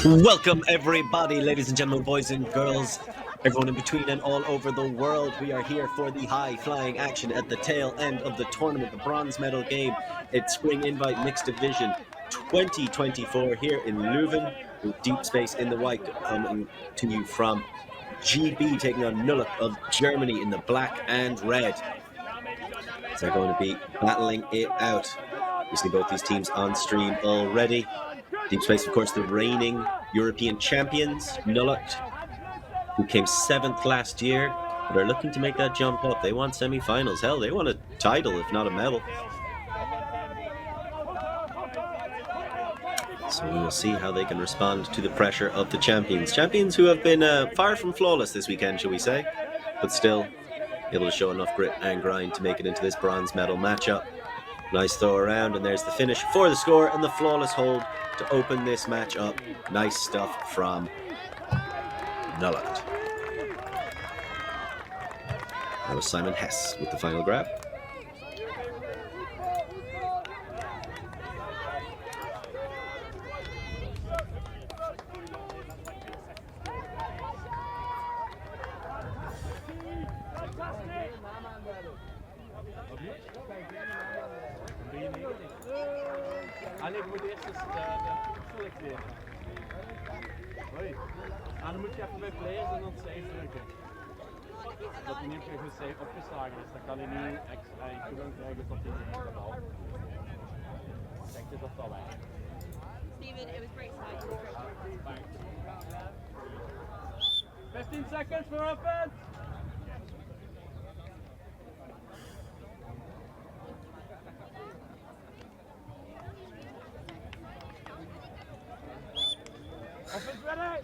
Welcome everybody, ladies and gentlemen, boys and girls, everyone in between and all over the world. We are here for the high-flying action at the tail end of the tournament, the bronze medal game. It's Spring Invite Mixed Division 2024 here in Leuven, with Deep Space in the white coming to you from GB, taking on Nullacht of Germany in the black and red. So they're going to be battling it out. You see both these teams on stream already. Deep Space, of course, the reigning European champions, Nullacht, who came 7th last year, but are looking to make that jump up. They want semi-finals. Hell, they want a title, if not a medal. So we will see how they can respond to the pressure of the champions. Champions who have been far from flawless this weekend, shall we say, but still able to show enough grit and grind to make it into this bronze medal matchup. Nice throw around, and there's the finish for the score and the flawless hold to open this match up. Nice stuff from Nullacht. That was Simon Hess with the final grab. Ik moet eerst eens selecteren. Hoi. Dan moet je even bij players en dan save drukken. Dat hij niet meer goed save opgeslagen is, dan kan hij nu extra toegang krijgen tot die bal. Denk je dat dat werkt? Steven, it was great sight. Thanks. 15 seconds for offense! Offense ready!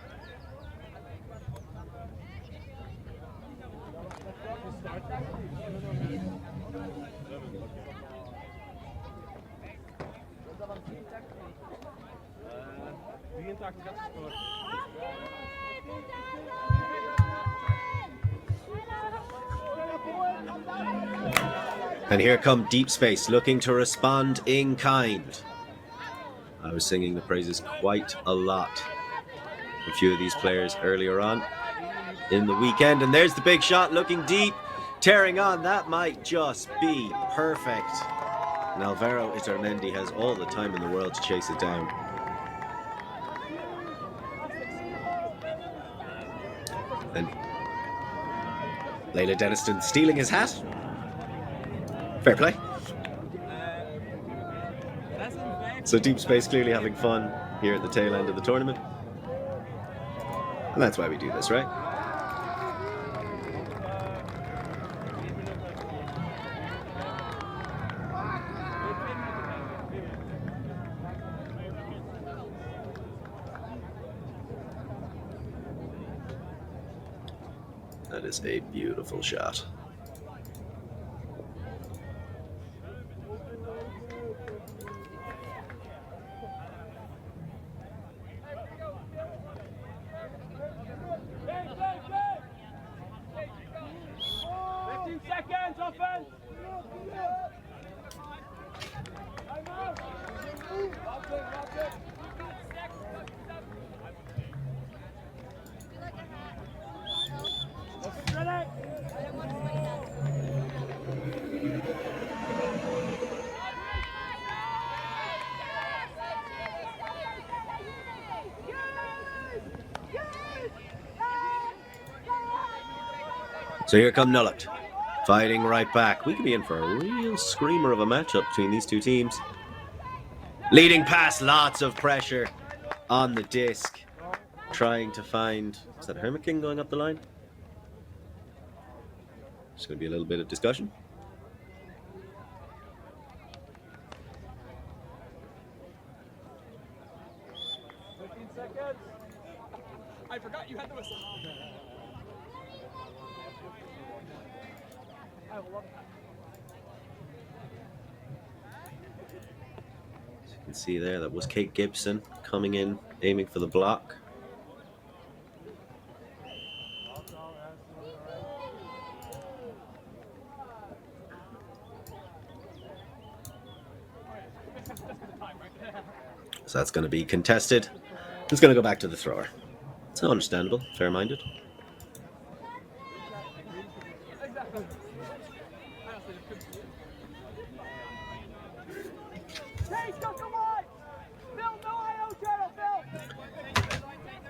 And here come Deep Space, looking to respond in kind. I was singing the praises quite a lot. A few of these players earlier on in the weekend, and there's the big shot, looking deep, tearing on. That might just be perfect. And Alvaro Iturmendi has all the time in the world to chase it down. And Layla Denniston stealing his hat. Fair play. So Deep Space clearly having fun here at the tail end of the tournament. And that's why we do this, right? That is a beautiful shot. So here come Nullacht, fighting right back. We could be in for a real screamer of a matchup between these two teams. Leading pass, lots of pressure on the disc. Trying to find... Is that Hermit King going up the line? There's going to be a little bit of discussion. I forgot you had the whistle. I love that. As you can see there, that was Kate Gibson coming in, aiming for the block. So that's going to be contested. It's going to go back to the thrower. It's understandable, fair-minded.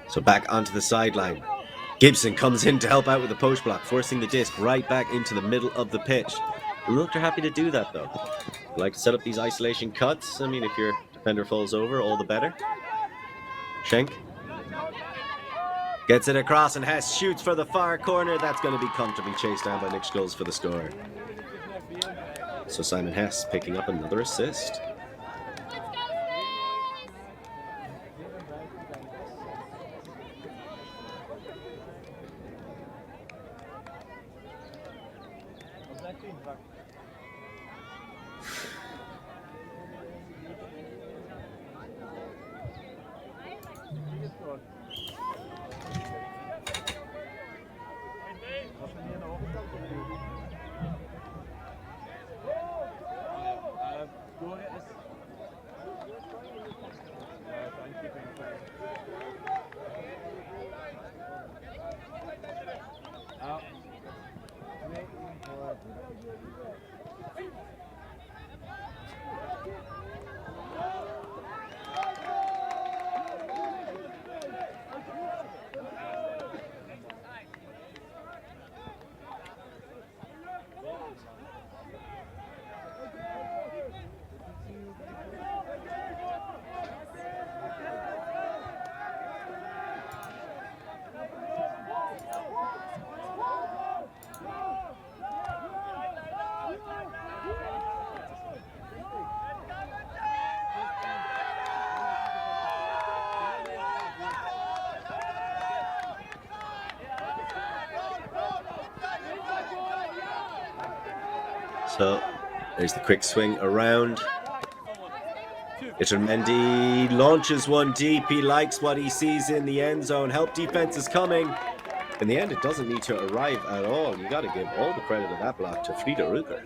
So back onto the sideline. Gibson comes in to help out with the post block, forcing the disc right back into the middle of the pitch. Look, they're happy to do that, though. Like to set up these isolation cuts. I mean, if your defender falls over, all the better. Schenk gets it across, and Hess shoots for the far corner. That's going to be comfortably chased down by Nick Scholes for the score. So Simon Hess picking up another assist. So there's the quick swing around. Mendy launches one deep. He likes what he sees in the end zone. Help defense is coming. In the end, it doesn't need to arrive at all. You got to give all the credit of that block to Frida Ruger.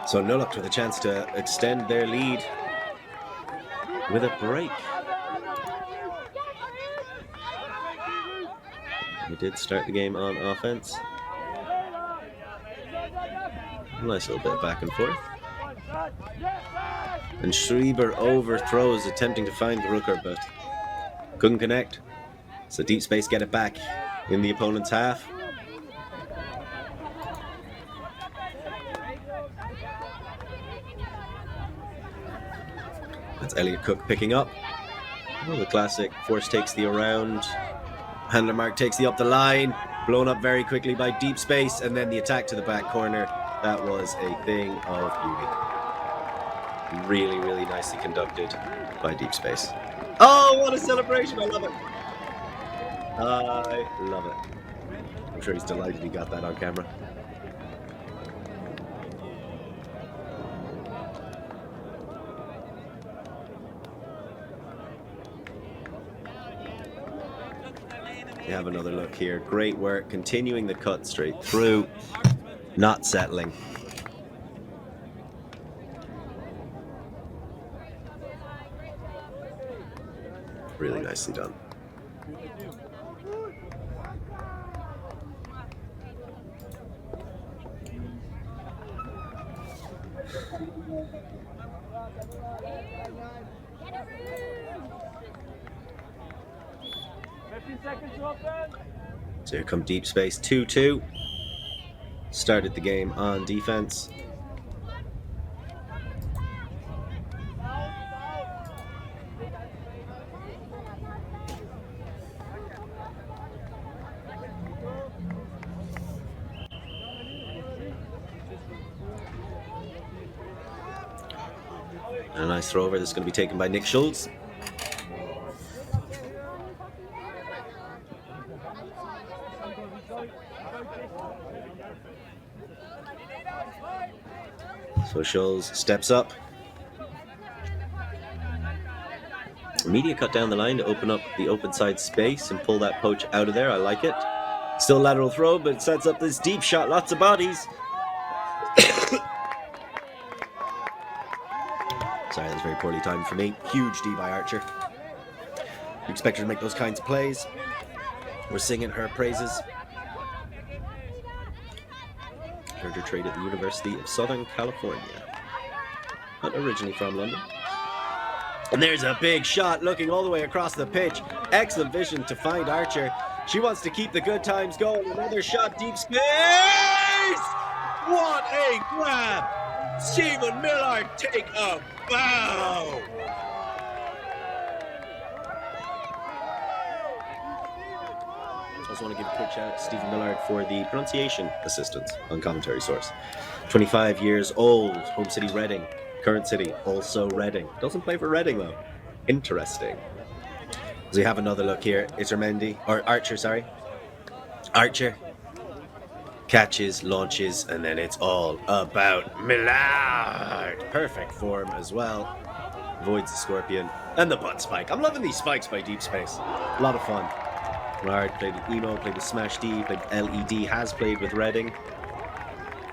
So Nullacht with a chance to extend their lead with a break. They did start the game on offense. Nice little bit back and forth. And Schreiber overthrows, attempting to find the Rooker, but couldn't connect. So Deep Space get it back in the opponent's half. That's Elliot Cook picking up. Oh, the classic force takes the around. Handler Mark takes the up the line. Blown up very quickly by Deep Space, and then the attack to the back corner. That was a thing of beauty. Really, really nicely conducted by Deep Space. Oh, what a celebration! I love it. I love it. I'm sure he's delighted he got that on camera. We have another look here. Great work, continuing the cut straight through, not settling. Really nicely done. So here come Deep Space, 2-2. Started the game on defense. And a nice throw over. This is going to be taken by Nick Schultz. So Schultz steps up. Media cut down the line to open up the open side space and pull that poach out of there. I like it. Still lateral throw, but it sets up this deep shot. Lots of bodies. Sorry, that was very poorly timed for me. Huge D by Archer. We expect her to make those kinds of plays. We're singing her praises. Heard her trade at the University of Southern California. Not originally from London. And there's a big shot looking all the way across the pitch. Excellent vision to find Archer. She wants to keep the good times going. Another shot, Deep Space! What a grab! Stephen Millard take a bow! I just want to give a quick shout out to Stephen Millard for the pronunciation assistance on Commentary Source. 25 years old, home city Reading, current city also Reading. Doesn't play for Reading though. Interesting. So we have another look here. It's Archer, sorry. Archer catches, launches, and then it's all about Millard. Perfect form as well. Avoids the scorpion and the butt spike. I'm loving these spikes by Deep Space. A lot of fun. Millard played with Emo, played with Smash D, played with LED, has played with Reading.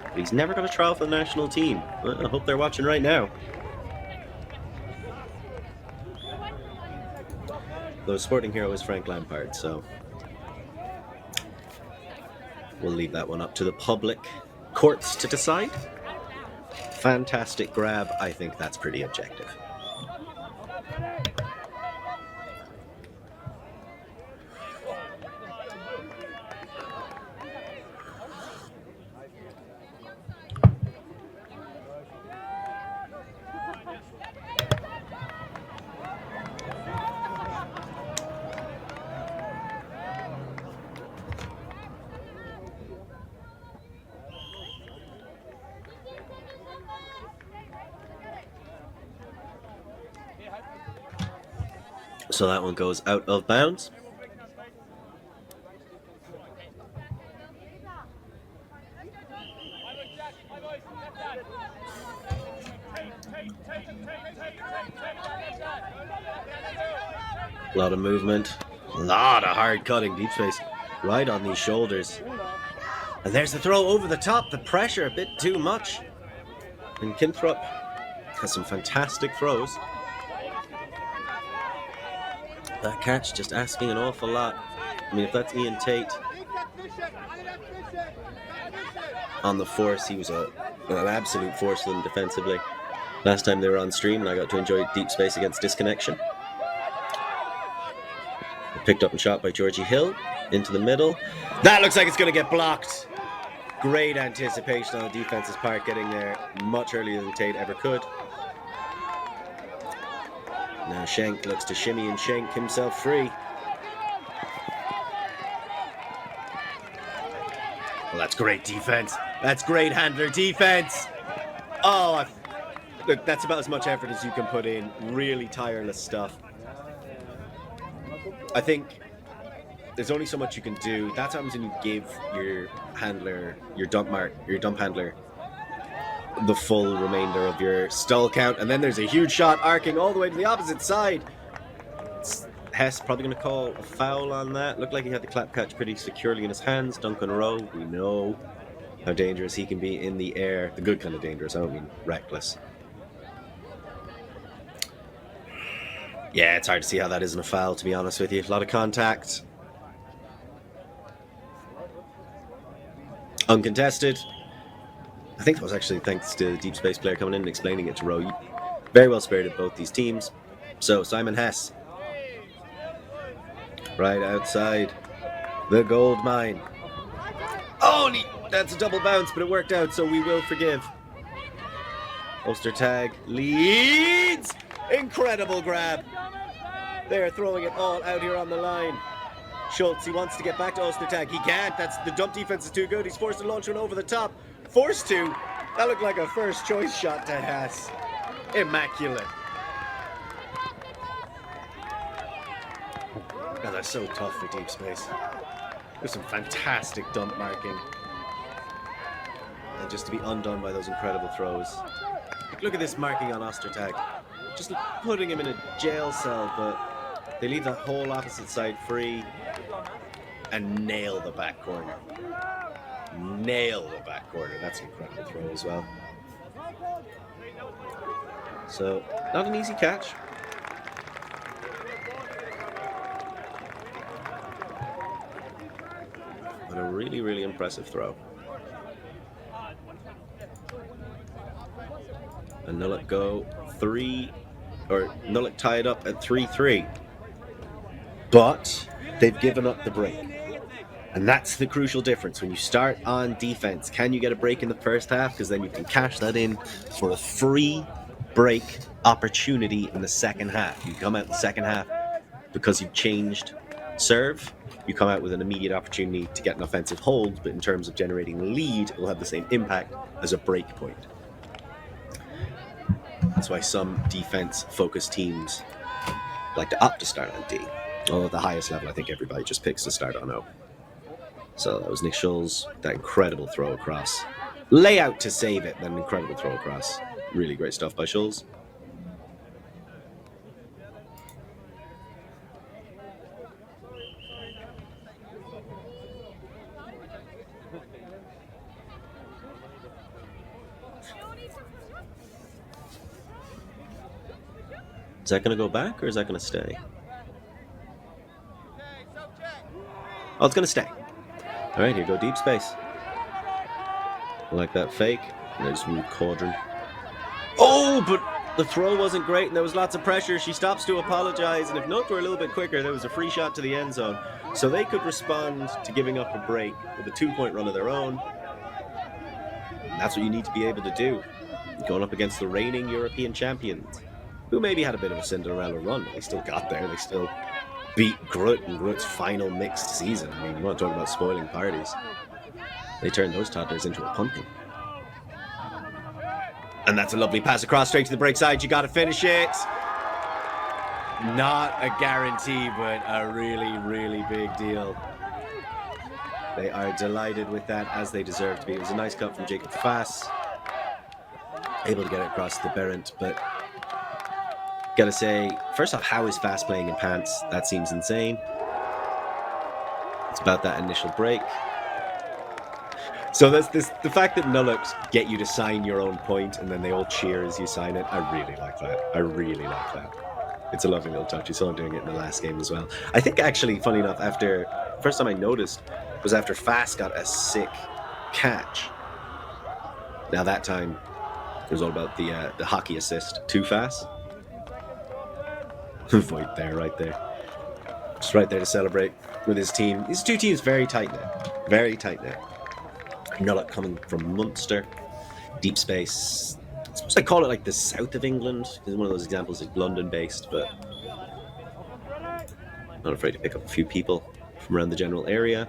But he's never got a trial for the national team. Well, I hope they're watching right now. Though sporting hero is Frank Lampard, so we'll leave that one up to the public courts to decide. Fantastic grab. I think that's pretty objective. So that one goes out of bounds. A lot of movement, a lot of hard cutting, Deep Space right on these shoulders. And there's the throw over the top, the pressure a bit too much. And Kinthrop has some fantastic throws. That catch just asking an awful lot. I mean, if that's Ian Tate on the force, he was a An absolute force for them defensively. Last time they were on stream and I got to enjoy deep space against Disconnection. Picked up and shot by Georgie Hill into the middle. That looks like it's going to get blocked. Great anticipation on the defense's part, getting there much earlier than Tate ever could. Now Schenk looks to shimmy and shank himself free. Well, that's great defense. That's great handler defense. Oh, look, that's about as much effort as you can put in. Really tireless stuff. I think there's only so much you can do. That's what happens when you give your handler, your dump handler, the full remainder of your stall count. And then there's a huge shot arcing all the way to the opposite side. Hess probably going to call a foul on that. Looked like he had the clap catch pretty securely in his hands. Duncan Rowe, we know how dangerous he can be in the air. The good kind of dangerous, I don't mean reckless. Yeah, it's hard to see how that isn't a foul, to be honest with you. A lot of contact. Uncontested. I think that was actually thanks to the deep space player coming in and explaining it to Rowe. Very well spirited, both these teams. So, Simon Hess. Right outside the gold mine. Oh, that's a double bounce, but it worked out, so we will forgive. Ostertag leads. Incredible grab. They're throwing it all out here on the line. Schultz, he wants to get back to Ostertag. He can't. That's the dump defense is too good. He's forced to launch one over the top. Forced to. That looked like a first choice shot to Hess. Immaculate. God, that's so tough for deep space. There's some fantastic dump marking. And just to be undone by those incredible throws. Look at this marking on Ostertag. Just putting him in a jail cell, but they leave the whole opposite side free and nail the back corner. Nail the back corner. That's an incredible throw as well. So, not an easy catch. But a really, really impressive throw. And Nullacht go Nullacht tied up at 3-3. But they've given up the break. And that's the crucial difference. When you start on defense, can you get a break in the first half? Because then you can cash that in for a free break opportunity in the second half. You come out the second half because you've changed serve. You come out with an immediate opportunity to get an offensive hold, but in terms of generating lead, it will have the same impact as a break point. That's why some defense-focused teams like to opt to start on D. Although at the highest level, I think everybody just picks to start on O. So that was Nick Scholes, that incredible throw across. Layout to save it, then incredible throw across. Really great stuff by Scholes. Is that going to go back or is that going to stay? Oh, it's going to stay. All right, here go deep space. I like that fake. Nice move, Caudron. Oh, but the throw wasn't great and there was lots of pressure. She stops to apologize, and if Nullacht were a little bit quicker, there was a free shot to the end zone. So they could respond to giving up a break with a 2-point run of their own. And that's what you need to be able to do. Going up against the reigning European champions, who maybe had a bit of a Cinderella run, but they still got there. They still beat Grut in Grut's final mixed season. I mean, you want to talk about spoiling parties. They turned those toddlers into a pumpkin. And that's a lovely pass across straight to the break side. You got to finish it. Not a guarantee, but a really, really big deal. They are delighted with that, as they deserve to be. It was a nice cut from Jacob Fass. Able to get it across the Berendt, but gotta say, first off, how is Fass playing in pants? That seems insane. It's about that initial break. So that's this, the fact that Nullacht get you to sign your own point and then they all cheer as you sign it. I really like that. I really like that. It's a lovely little touch. You saw him doing it in the last game as well. I think actually, funny enough, first time I noticed was after Fass got a sick catch. Now that time, it was all about the hockey assist. Too fast. Right there. Just right there to celebrate with his team. These two teams very tight now. Very tight now. Nullacht coming from Munster. Deep space. I suppose I call it like the south of England. It's one of those examples like London-based, but not afraid to pick up a few people from around the general area.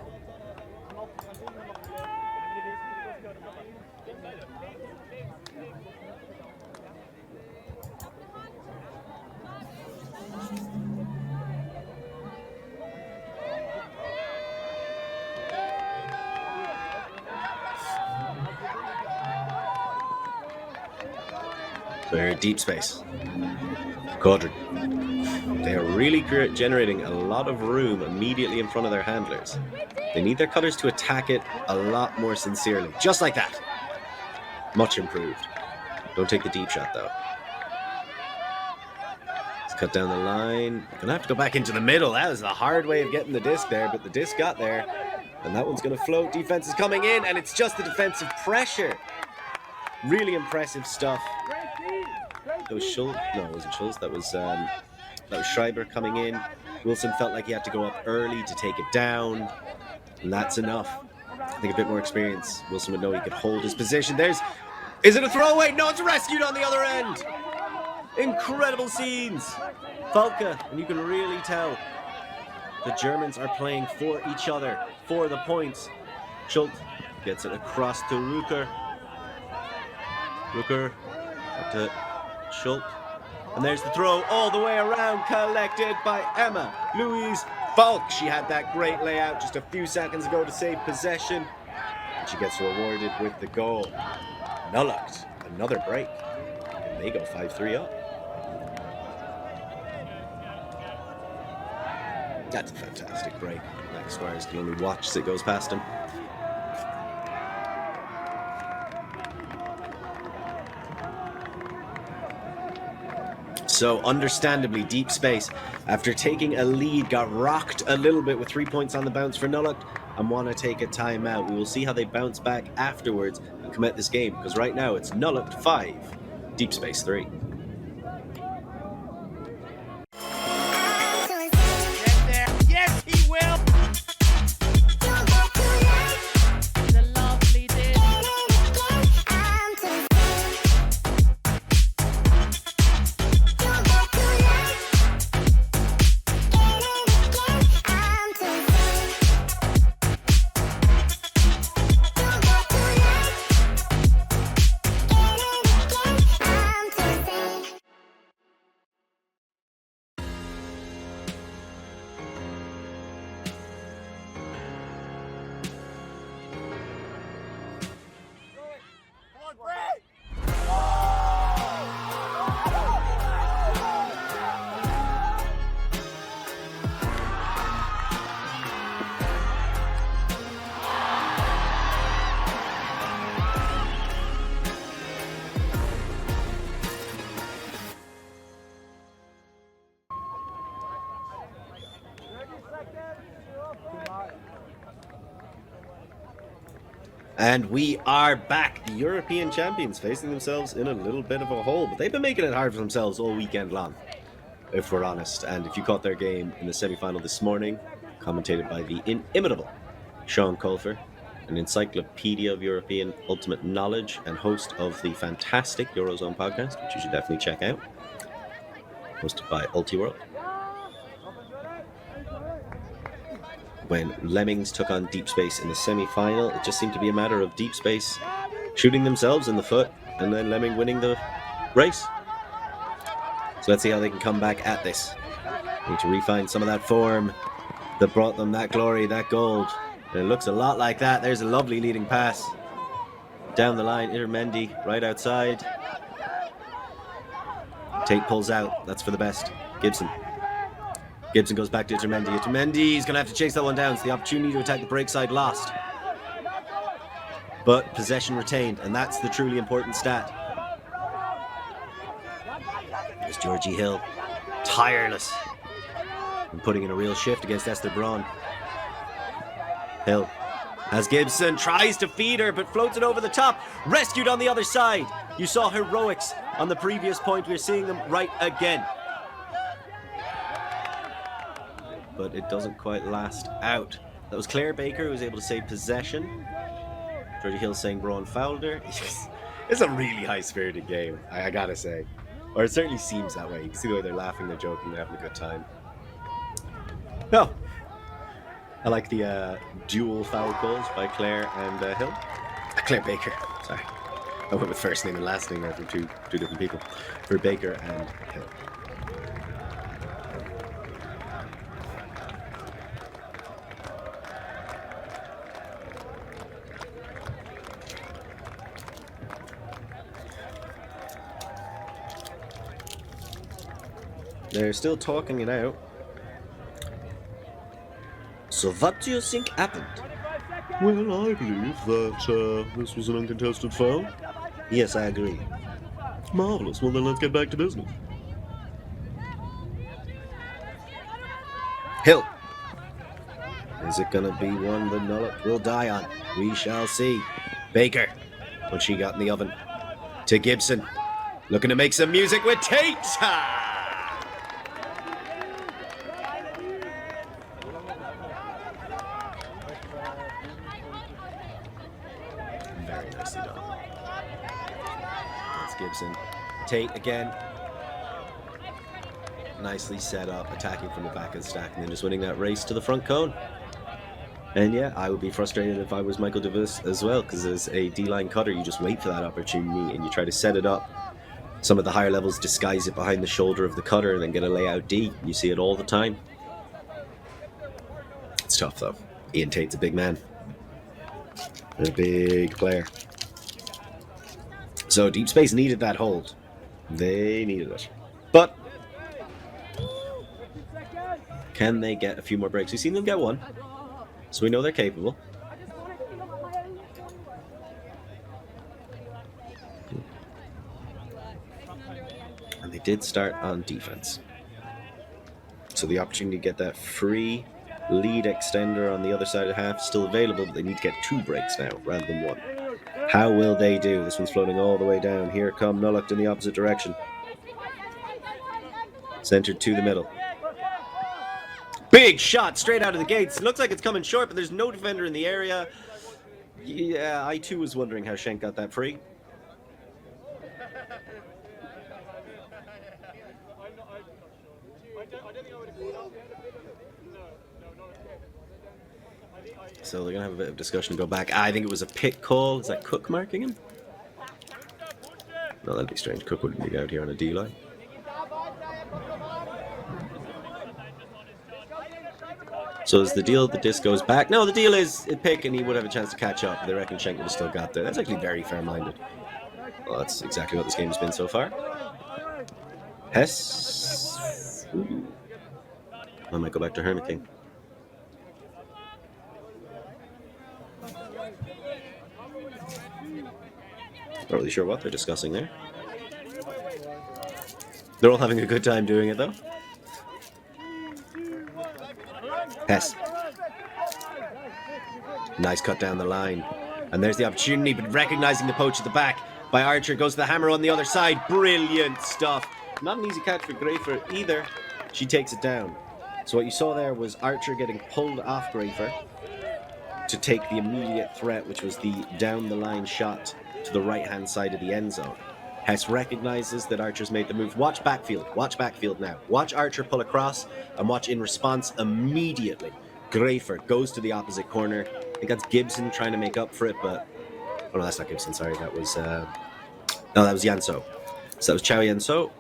So here, deep space. Caudron. They are really generating a lot of room immediately in front of their handlers. They need their cutters to attack it a lot more sincerely. Just like that. Much improved. Don't take the deep shot, though. Let's cut down the line. Gonna have to go back into the middle. That was the hard way of getting the disc there, but the disc got there. And that one's gonna float. Defense is coming in, and it's just the defensive pressure. Really impressive stuff. That was Schultz. No, it wasn't Schultz. That was Schreiber coming in. Wilson felt like he had to go up early to take it down, and that's enough. I think a bit more experience. Wilson would know he could hold his position. Is it a throwaway? No, it's rescued on the other end. Incredible scenes. Falke, and you can really tell the Germans are playing for each other, for the points. Schultz gets it across to Rucker. Up to Schultz. And there's the throw all the way around, collected by Emma Louise Falk. She had that great layout just a few seconds ago to save possession. And she gets rewarded with the goal. Nullacht, another break. And they go 5-3 up. That's a fantastic break. Max Squires can only watch as it goes past him. So, understandably, deep space, after taking a lead, got rocked a little bit with 3 points on the bounce for Nullacht and want to take a timeout. We will see how they bounce back afterwards and come at this game, because right now it's Nullacht 5, deep space 3. Yes, he will. The lovely did. And we are back. The European champions facing themselves in a little bit of a hole, but they've been making it hard for themselves all weekend long, if we're honest. And if you caught their game in the semi-final this morning, commentated by the inimitable Sean Colfer, an encyclopedia of European ultimate knowledge and host of the fantastic Eurozone podcast, which you should definitely check out, hosted by Ultiworld. When Lemmings took on Deep Space in the semi-final, it just seemed to be a matter of Deep Space shooting themselves in the foot and then Lemming winning the race. So let's see how they can come back at this. They need to refine some of that form that brought them that glory, that gold. And it looks a lot like that. There's a lovely leading pass. Down the line, Intermendi right outside. Tate pulls out. That's for the best. Gibson goes back to Intermendi. Intermendi's going to have to chase that one down. It's the opportunity to attack the break side lost. But possession retained, and that's the truly important stat. There's Georgie Hill. Tireless. And putting in a real shift against Esther Braun. Hill As Gibson tries to feed her, but floats it over the top. Rescued on the other side. You saw heroics on the previous point. We're seeing them right again. But it doesn't quite last out. That was Claire Baker who was able to save possession. Georgie Hill saying Braun fouled her. It's a really high-spirited game, I gotta say. Or it certainly seems that way. You can see the way they're laughing, they're joking, they're having a good time. No. I like the dual foul calls by Claire and Hill. Claire Baker, sorry. I went with first name and last name there from two different people. For Baker and Hill. They're still talking it out. So what do you think happened? Well, I believe that this was an uncontested foul. Yes, I agree. Marvelous. Well, then let's get back to business. Hill. Is it gonna be one that Nullacht will die on? We shall see. Baker. What she got in the oven. To Gibson. Looking to make some music with Tate. Very nicely done. That's Gibson. Tate again. Nicely set up, attacking from the back of the stack, and then just winning that race to the front cone. And yeah, I would be frustrated if I was Michael DeVos as well, because as a D-line cutter, you just wait for that opportunity and you try to set it up. Some of the higher levels disguise it behind the shoulder of the cutter and then get a layout D. You see it all the time. It's tough though. Ian Tate's a big man. A big player. So Deep Space needed that hold. They needed it. But can they get a few more breaks? We've seen them get one. So we know they're capable. And they did start on defense. So the opportunity to get that free lead extender on the other side of the half is still available, but they need to get 2 breaks now rather than 1. How will they do? This one's floating all the way down. Here come Nullacht in the opposite direction. Centered to the middle. Big shot straight out of the gates. It looks like it's coming short, but there's no defender in the area. Yeah, I too was wondering how Schenk got that free. So they're going to have a bit of discussion to go back. I think it was a pit call. Is that Cook marking him? No, that'd be strange. Cook wouldn't be out here on a D-line. So is the deal the disc goes back? No, the deal is it pick and he would have a chance to catch up. They reckon Schenk would have still got there. That's actually very fair-minded. Well, that's exactly what this game has been so far. Hess. Ooh. I might go back to Hermit King. Not really sure what they're discussing there. They're all having a good time doing it, though. Hess. Nice cut down the line. And there's the opportunity, but recognizing the poach at the back by Archer. Goes to the hammer on the other side. Brilliant stuff. Not an easy catch for Grafer either. She takes it down. So what you saw there was Archer getting pulled off Grafer to take the immediate threat, which was the down-the-line shot to the right-hand side of the end zone. Hess recognizes that Archer's made the move. Watch backfield. Watch backfield now. Watch Archer pull across and watch in response immediately. Grafer goes to the opposite corner. I think that's Gibson trying to make up for it, but... Oh, no, that's not Gibson. Sorry, that was... No, that was Yanso. So that was Chow Yanso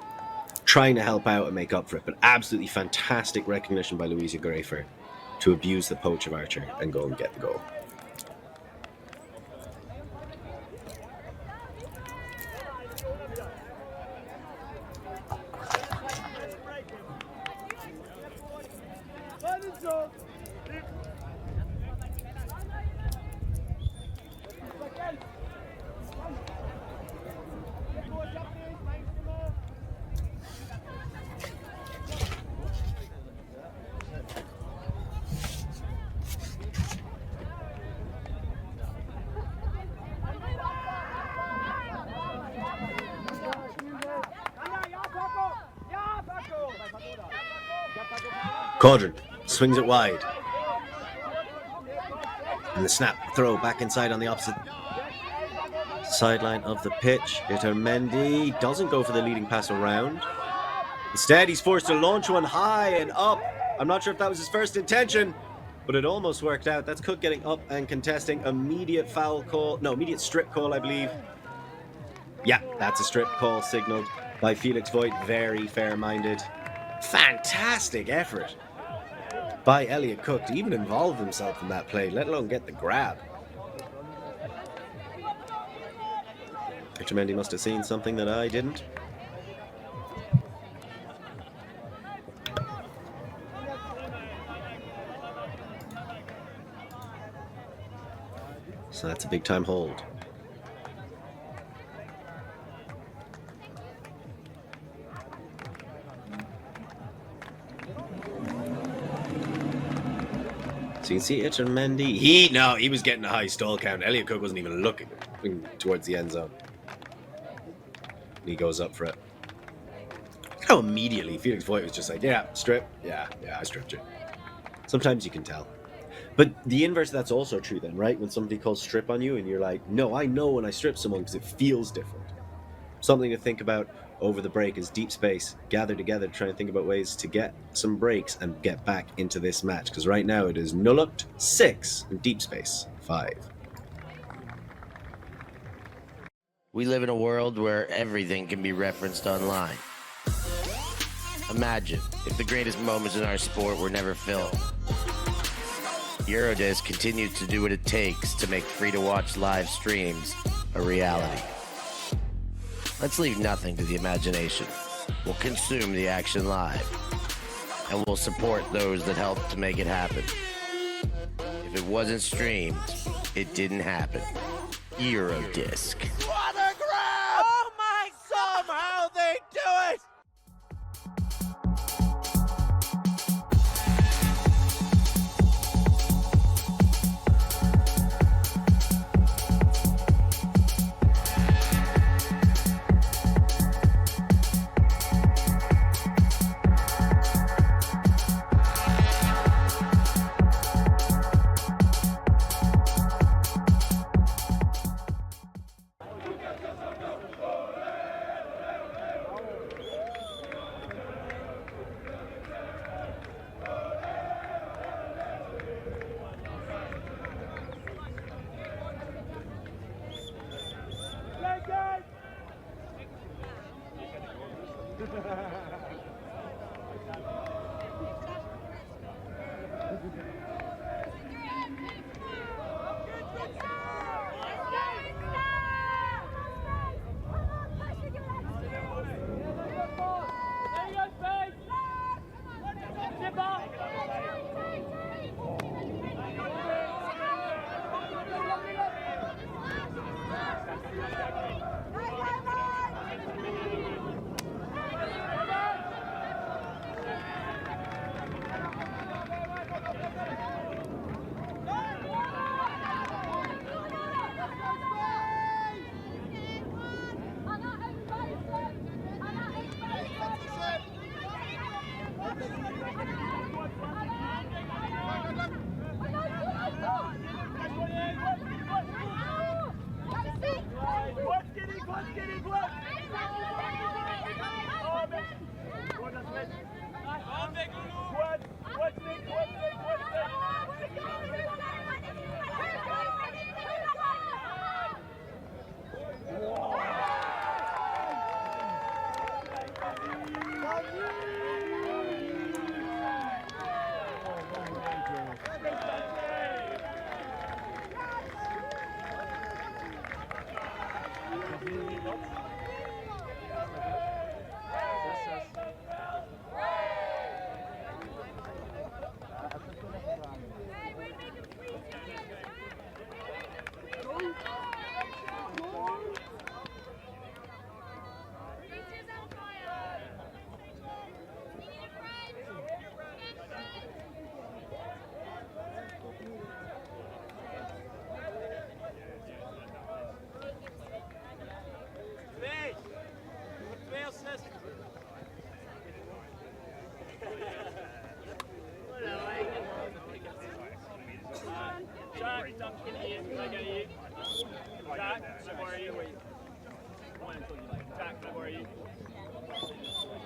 trying to help out and make up for it, but absolutely fantastic recognition by Louisa Grafer to abuse the poach of Archer and go and get the goal. Cauldron swings it wide. And the snap throw back inside on the opposite sideline of the pitch. Itermendi doesn't go for the leading pass around. Instead, he's forced to launch one high and up. I'm not sure if that was his first intention, but it almost worked out. That's Cook getting up and contesting. Immediate foul call. No, immediate strip call, I believe. Yeah, that's a strip call signaled by Felix Voigt. Very fair-minded. Fantastic effort by Elliot Cook to even involve himself in that play, let alone get the grab. Itermendi must have seen something that I didn't. So that's a big time hold. So you can see Itermendi. He was getting a high stall count. Elliot Cook wasn't even looking towards the end zone. And he goes up for it. How immediately Felix Voigt was just like, yeah, strip. Yeah, I stripped you. Sometimes you can tell. But the inverse of that's also true then, right? When somebody calls strip on you and you're like, no, I know when I strip someone because it feels different. Something to think about over the break is deep space. Gather together to try and think about ways to get some breaks and get back into this match. Because right now it is Nullacht 6 and deep space 5. We live in a world where everything can be referenced online. Imagine if the greatest moments in our sport were never filmed. Eurodisc continues to do what it takes to make free-to-watch live streams a reality. Let's leave nothing to the imagination. We'll consume the action live, and we'll support those that help to make it happen. If it wasn't streamed, it didn't happen. Eurodisc. What a grab! Oh my! Somehow they do it!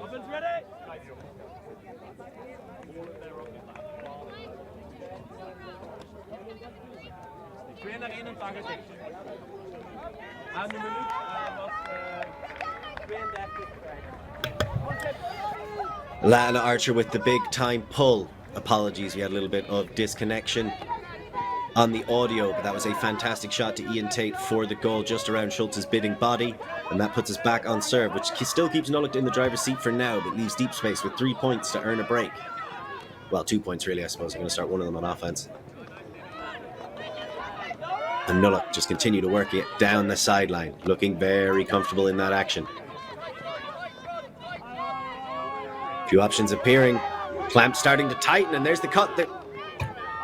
Offense ready? Twee naar 81. Aan de minuut was 32. Lana Archer with the big time pull. Apologies, we had a little bit of disconnection on the audio, but that was a fantastic shot to Ian Tate for the goal just around Schultz's bidding body, and that puts us back on serve, which still keeps Nullacht in the driver's seat for now, but leaves Deep Space with 3 points to earn a break. Well, 2 points really, I suppose. I'm going to start one of them on offense. And Nullacht just continue to work it down the sideline, looking very comfortable in that action. Few options appearing. Clamp starting to tighten, and there's the cut that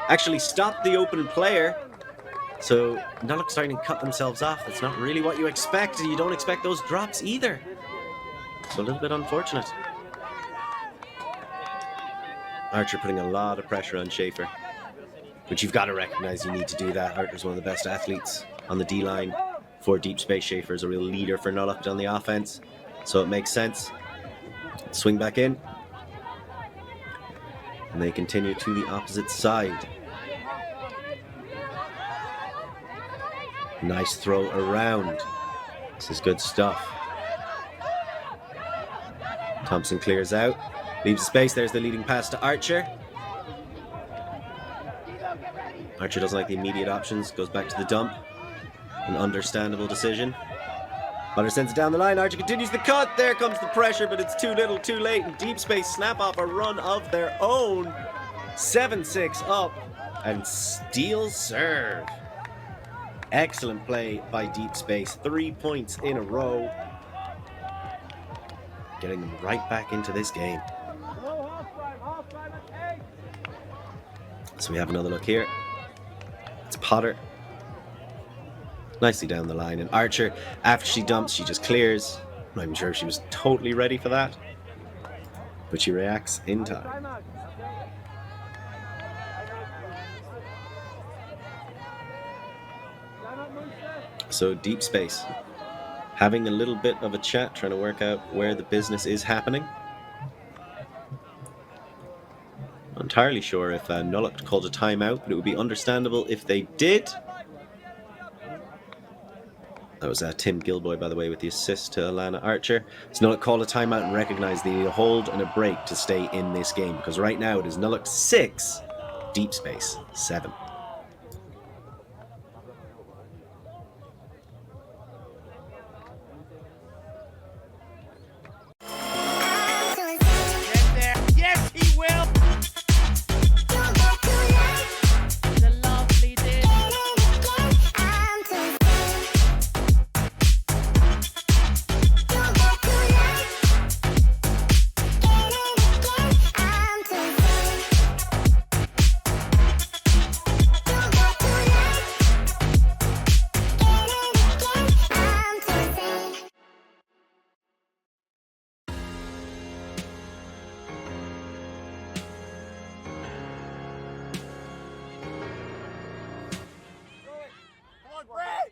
actually stopped the open player. So Nullacht starting to cut themselves off. That's not really what you expect, and you don't expect those drops either. So a little bit unfortunate. Archer putting a lot of pressure on Schaefer, but you've got to recognize you need to do that. Archer's one of the best athletes on the D-line for Deep Space. Schaefer is a real leader for Nullacht on the offense, so it makes sense. Swing back in. And they continue to the opposite side. Nice throw around. This is good stuff. Thompson clears out. Leaves space. There's the leading pass to Archer. Archer doesn't like the immediate options. Goes back to the dump. An understandable decision. Butter sends it down the line. Archer continues the cut. There comes the pressure, but it's too little, too late. And Deep Space snap off a run of their own. 7-6 up and steal serve. Excellent play by Deep Space. 3 points in a row. Getting them right back into this game. So we have another look here. It's Potter. Nicely down the line, and Archer, after she dumps, she just clears. I'm not even sure if she was totally ready for that, but she reacts in time. So Deep Space having a little bit of a chat, trying to work out where the business is happening. Not entirely sure if Nullacht called a timeout, but it would be understandable if they did. That was Tim Gilboy, by the way, with the assist to Alana Archer. So Nullacht call a timeout and recognize they need a hold and a break to stay in this game, because right now it is Nullacht 6, Deep Space 7. Yes, he will. The lovely did. Come on, Brad.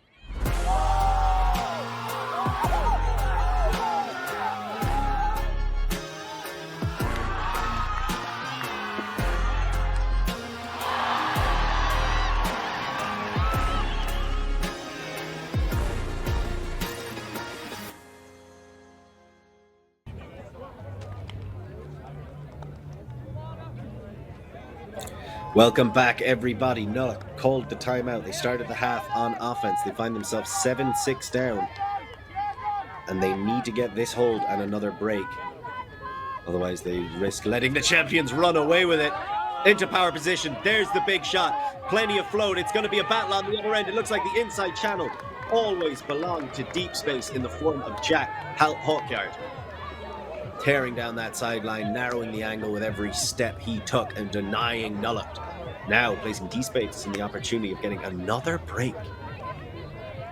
Welcome back, everybody. Nullacht called the timeout. They started the half on offense. They find themselves 7-6 down, and they need to get this hold and another break. Otherwise, they risk letting the champions run away with it. Into power position. There's the big shot. Plenty of float. It's going to be a battle on the other end. It looks like the inside channel always belonged to Deep Space in the form of Jack Hawkyard. Tearing down that sideline, narrowing the angle with every step he took and denying Nullacht. Now placing Deep Space in the opportunity of getting another break.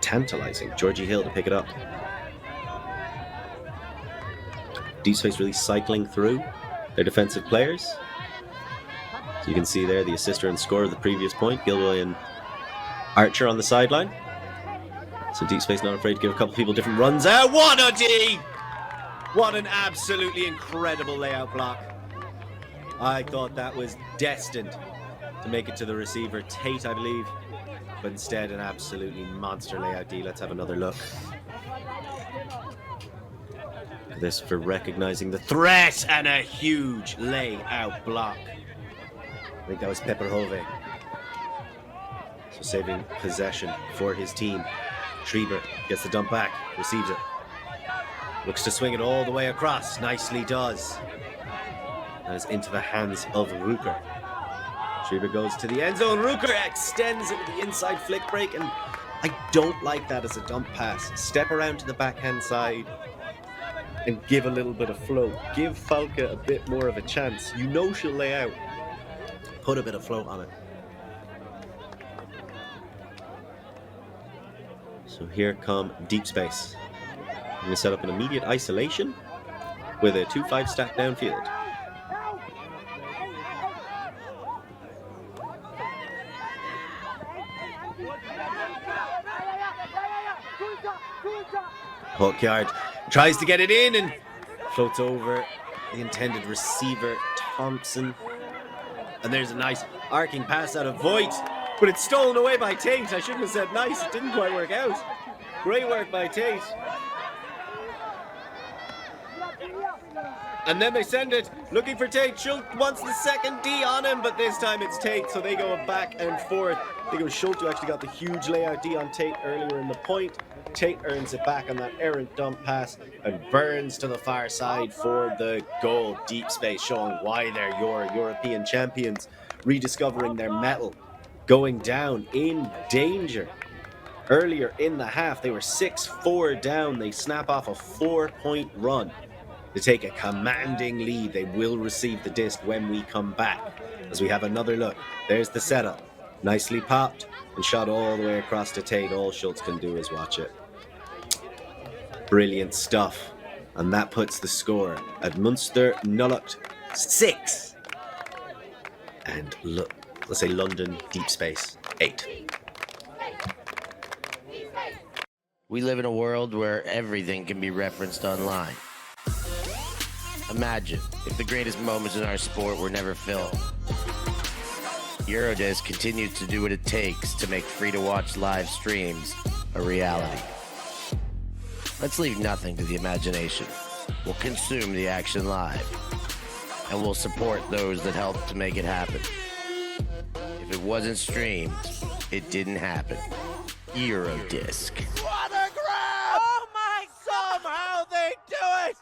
Tantalizing. Georgie Hill to pick it up. Deep Space really cycling through their defensive players. So you can see there the assister and scorer of the previous point, Gilroy and Archer on the sideline. So Deep Space not afraid to give a couple people different runs out. What a D! What an absolutely incredible layout block. I thought that was destined to make it to the receiver, Tate, I believe. But instead, an absolutely monster layout D. Let's have another look. This for recognizing the threat and a huge layout block. I think that was Pepperhove. So saving possession for his team. Schreiber gets the dump back, receives it. Looks to swing it all the way across. Nicely does. That is into the hands of Ruker. Schreiber goes to the end zone. Ruker extends into the inside flick break, and I don't like that as a dump pass. Step around to the backhand side and give a little bit of float. Give Falca a bit more of a chance. You know she'll lay out. Put a bit of float on it. So here come Deep Space. I'm going to set up an immediate isolation with a 2-5 stack downfield. Hawkyard tries to get it in and floats over the intended receiver, Thompson. And there's a nice arcing pass out of Voigt, but it's stolen away by Tate. I shouldn't have said nice, it didn't quite work out. Great work by Tate. And then they send it, looking for Tate. Schultz wants the second D on him, but this time it's Tate, so they go back and forth. I think it was Schultz who actually got the huge layout D on Tate earlier in the point. Tate earns it back on that errant dump pass and burns to the far side for the goal. Deep Space showing why they're your European champions, rediscovering their mettle, going down in danger. Earlier in the half, they were 6-4 down. They snap off a 4-point run to take a commanding lead. They will receive the disc when we come back, as we have another look. There's the setup. Nicely popped and shot all the way across to Tate. All Schultz can do is watch it. Brilliant stuff. And that puts the score at Munster Nullacht 6. And look, let's say London Deep Space 8. We live in a world where everything can be referenced online. Imagine if the greatest moments in our sport were never filmed. Eurodisc continues to do what it takes to make free-to-watch live streams a reality. Let's leave nothing to the imagination. We'll consume the action live, and we'll support those that help to make it happen. If it wasn't streamed, it didn't happen. Eurodisc. What a grab! Oh my! Somehow they do it!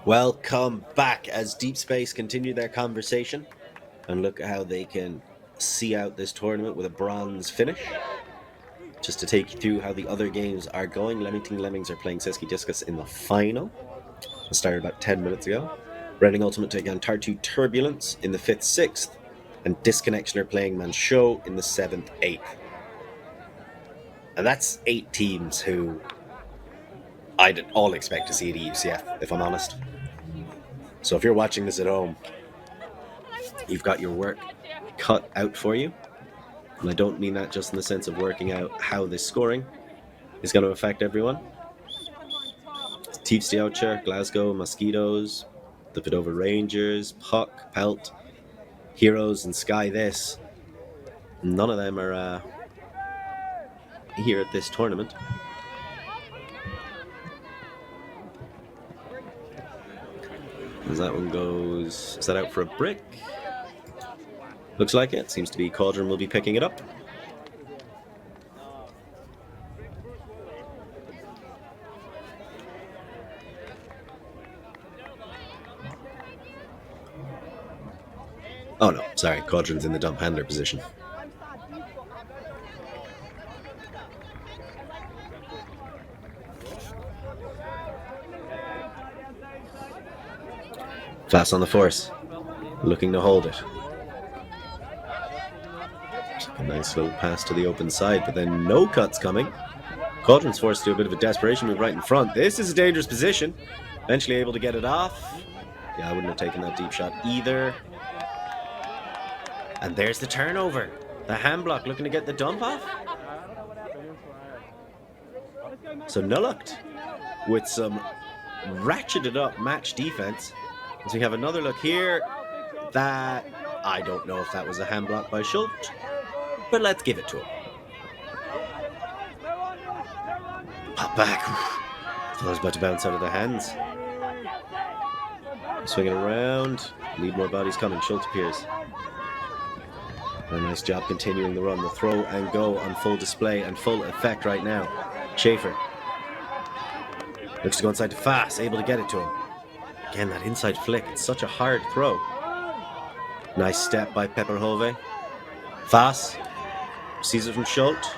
Welcome back as Deep Space continue their conversation and look at how they can see out this tournament with a bronze finish. Just to take you through how the other games are going, Leamington Lemmings are playing Seski Discus in the final. It started about 10 minutes ago. Reading Ultimate take on Tartu Turbulence in the 5th, 6th, and Disconnection are playing Manchot in the 7th, 8th. And that's 8 teams who I'd all expect to see at EUCF, if I'm honest. So if you're watching this at home, you've got your work cut out for you. And I don't mean that just in the sense of working out how this scoring is going to affect everyone. Tiefstjoucher, Glasgow, Mosquitoes, the Vidova Rangers, Puck, Pelt, Heroes, and Sky This. None of them are here at this tournament. As that one goes, is that out for a brick? Looks like it. Seems to be Cauldron will be picking it up. Oh no, sorry, Quadrin's in the dump handler position. Fast on the force, looking to hold it. A nice little pass to the open side, but then no cuts coming. Quadrin's forced to do a bit of a desperation move right in front. This is a dangerous position. Eventually able to get it off. Yeah, I wouldn't have taken that deep shot either. And there's the turnover. The hand block looking to get the dump off. So Nullacht with some ratcheted up match defense. As we have another look here, that I don't know if that was a hand block by Schultz, but let's give it to him. Pop back. Thought I was about to bounce out of the hands. Swing it around. Need more bodies coming. Schultz appears. A nice job continuing the run. The throw and go on full display and full effect right now. Schaefer looks to go inside to Fass, able to get it to him. Again, that inside flick. It's such a hard throw. Nice step by Pepperhove. Fass sees it from Schultz.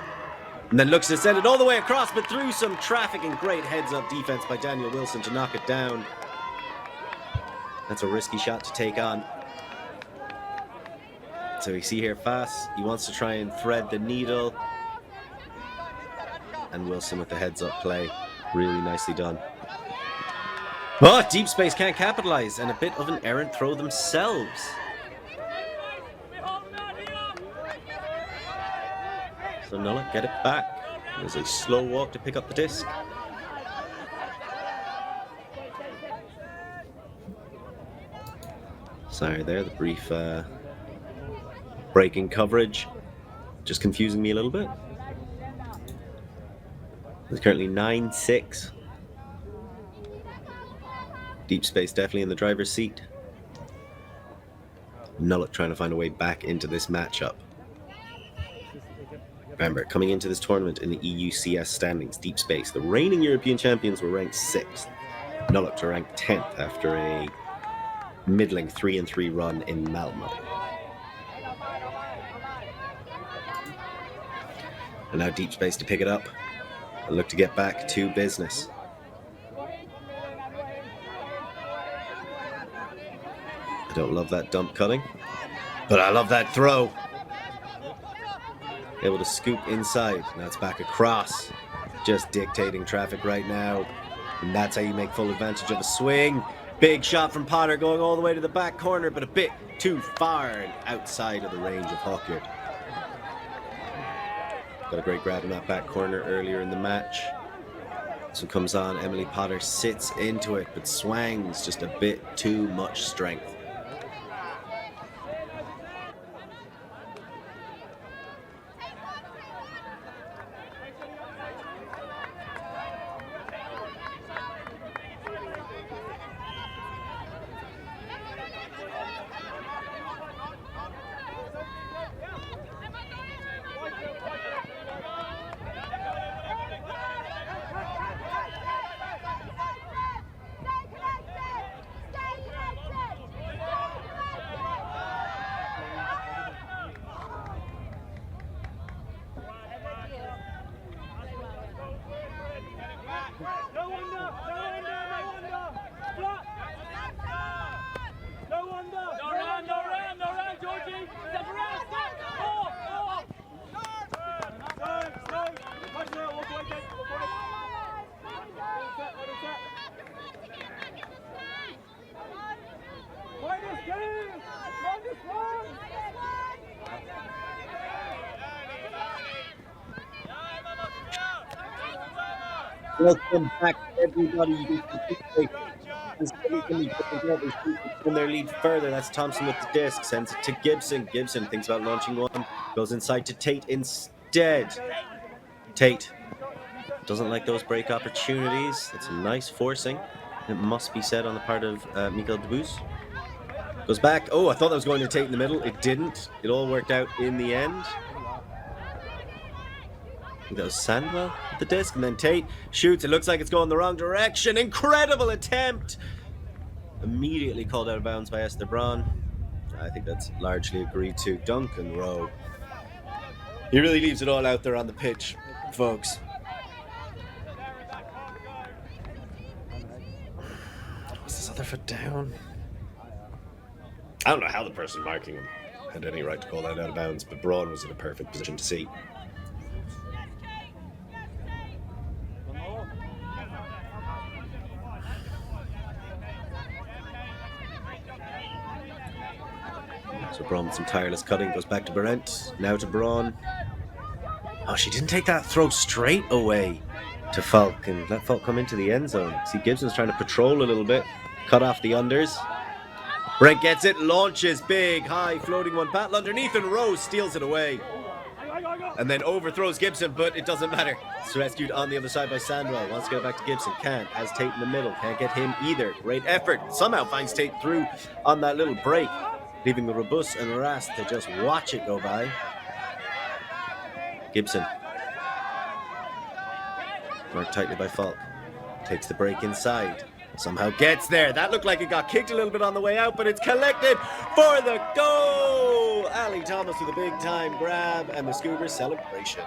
And then looks to send it all the way across, but through some traffic and great heads-up defense by Daniel Wilson to knock it down. That's a risky shot to take on. So we see here Fass, he wants to try and thread the needle. And Wilson with the heads-up play. Really nicely done. Oh, Deep Space can't capitalize, and a bit of an errant throw themselves. So Nullacht get it back. There's a slow walk to pick up the disc. Sorry there, the brief breaking coverage. Just confusing me a little bit. It's currently 9-6. Deep Space definitely in the driver's seat. Nullacht trying to find a way back into this matchup. Remember, coming into this tournament in the EUCS standings, Deep Space, the reigning European champions, were ranked 6th. Nullacht are ranked 10th after a middling 3-3 run in Malmo. And now Deep Space to pick it up and look to get back to business. I don't love that dump cutting, but I love that throw. Able to scoop inside. Now it's back across. Just dictating traffic right now. And that's how you make full advantage of a swing. Big shot from Potter going all the way to the back corner, but a bit too far and outside of the range of Hawkyard. Got a great grab in that back corner earlier in the match. This one comes on. Emily Potter sits into it, but swangs just a bit too much strength. Welcome back, everybody. In their lead further. That's Thompson with the disc. Sends it to Gibson. Gibson thinks about launching one. Goes inside to Tate instead. Tate doesn't like those break opportunities. It's a nice forcing. It must be said on the part of Mikael Debus. Goes back. Oh, I thought that was going to Tate in the middle. It didn't. It all worked out in the end. I think that was Sandwell with the disc, and then Tate shoots. It looks like it's going the wrong direction. Incredible attempt! Immediately called out of bounds by Esther Braun. I think that's largely agreed to. Duncan Rowe. He really leaves it all out there on the pitch, folks. Was this other foot down? I don't know how the person marking him had any right to call that out of bounds, but Braun was in a perfect position to see. So Braun with some tireless cutting goes back to Brent. Now to Braun. Oh, she didn't take that throw straight away to Falk and let Falk come into the end zone. See, Gibson's trying to patrol a little bit. Cut off the unders. Brent gets it, launches big, high, floating one. Battle underneath and Rose steals it away. And then overthrows Gibson, but it doesn't matter. It's rescued on the other side by Sandwell. Wants to get it back to Gibson. Can't. Has Tate in the middle. Can't get him either. Great effort. Somehow finds Tate through on that little break, leaving the Robust and Rast to just watch it go by. Gibson. Marked tightly by Falk. Takes the break inside. Somehow gets there. That looked like it got kicked a little bit on the way out, but it's collected for the goal. Ali Thomas with a big time grab and the Scoobers celebration.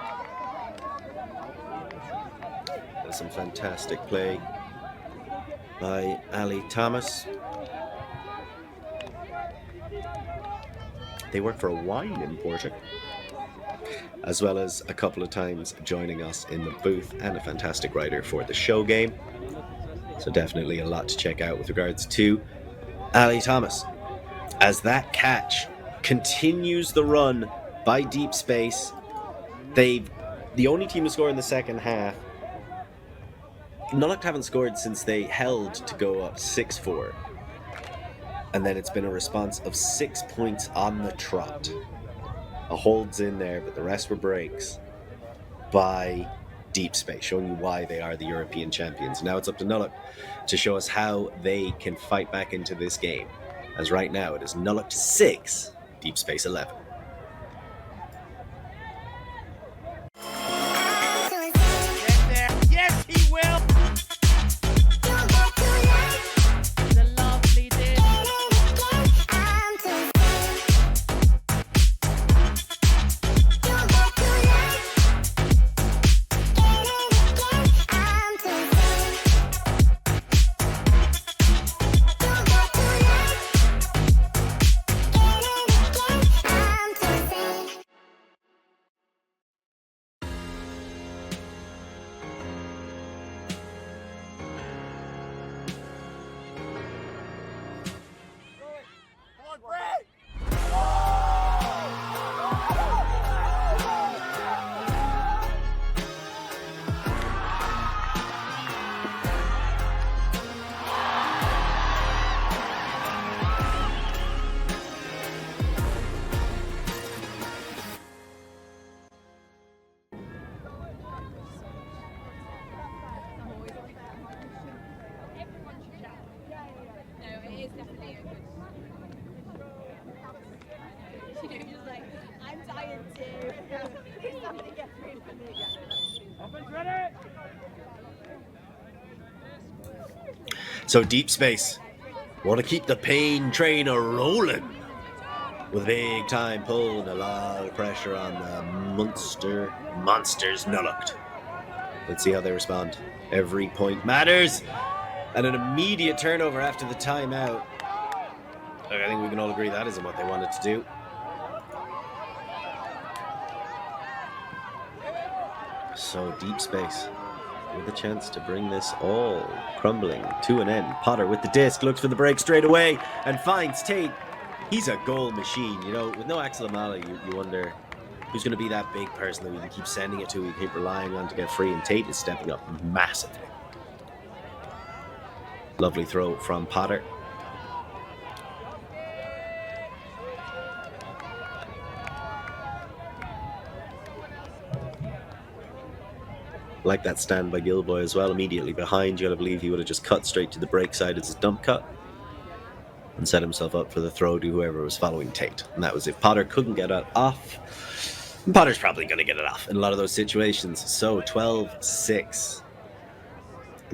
There's some fantastic play by Ali Thomas. They work for a wine importer, as well as a couple of times joining us in the booth, and a fantastic writer for the show game. So definitely a lot to check out with regards to Ali Thomas. As that catch continues the run by Deep Space, the only team to score in the second half. Nullacht haven't scored since they held to go up 6-4. And then it's been a response of 6 points on the trot. A hold's in there, but the rest were breaks by Deep Space, showing you why they are the European champions. Now it's up to Nullacht to show us how they can fight back into this game. As right now it is Nullacht 6, Deep Space 11. Yes, he will. The lovely did. Come on, Brad. I'm dying too. Somebody get through for me. Offense ready! So Deep Space want to keep the pain train a-rolling with a big time pull and a lot of pressure on the monsters Nullacht. Let's see how they respond. Every point matters, and an immediate turnover after the timeout. I think we can all agree that isn't what they wanted to do. So Deep Space with a chance to bring this all crumbling to an end. Potter with the disc, looks for the break straight away and finds Tate. He's a goal machine, you know. With no Axel Amala, you wonder who's going to be that big person that we can keep sending it to, we keep relying on to get free, and Tate is stepping up massively. Lovely throw from Potter. Like that stand by Gilboy as well, immediately behind. You gotta believe he would have just cut straight to the break side as his dump cut and set himself up for the throw to whoever was following Tate. And that was if Potter couldn't get it off. Potter's probably gonna get it off in a lot of those situations. So 12-6.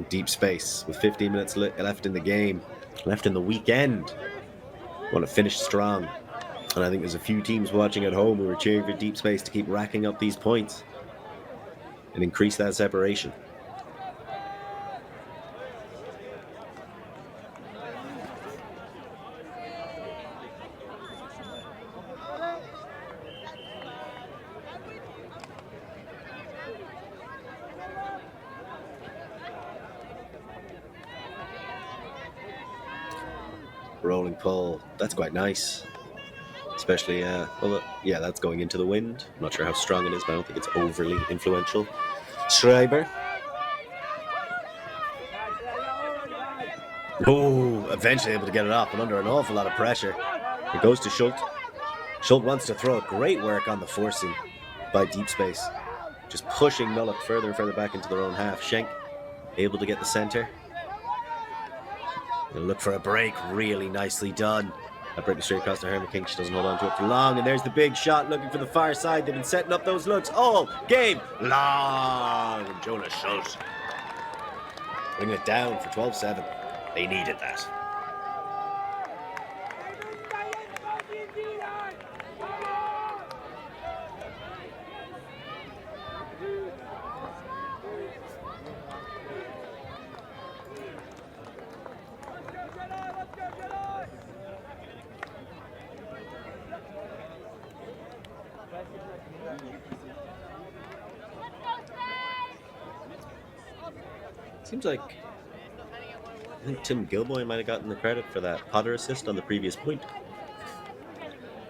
Deep Space with 15 minutes left in the game, left in the weekend. Want to finish strong. And I think there's a few teams watching at home who are cheering for Deep Space to keep racking up these points and increase that separation. Rolling pull, that's quite nice. Especially, well, yeah, that's going into the wind. I'm not sure how strong it is, but I don't think it's overly influential. Schreiber. Oh, eventually able to get it off, but under an awful lot of pressure. It goes to Schult. Schult wants to throw it. Great work on the forcing by Deep Space. Just pushing Nullacht further and further back into their own half. Schenk able to get the center. Gonna look for a break. Really nicely done. That break straight across to Herman King. She doesn't hold on to it for long. And there's the big shot looking for the far side. They've been setting up those looks all game long. And Jonas Schult bringing it down for 12-7. They needed that. Seems like I think Tim Gilboy might have gotten the credit for that Potter assist on the previous point.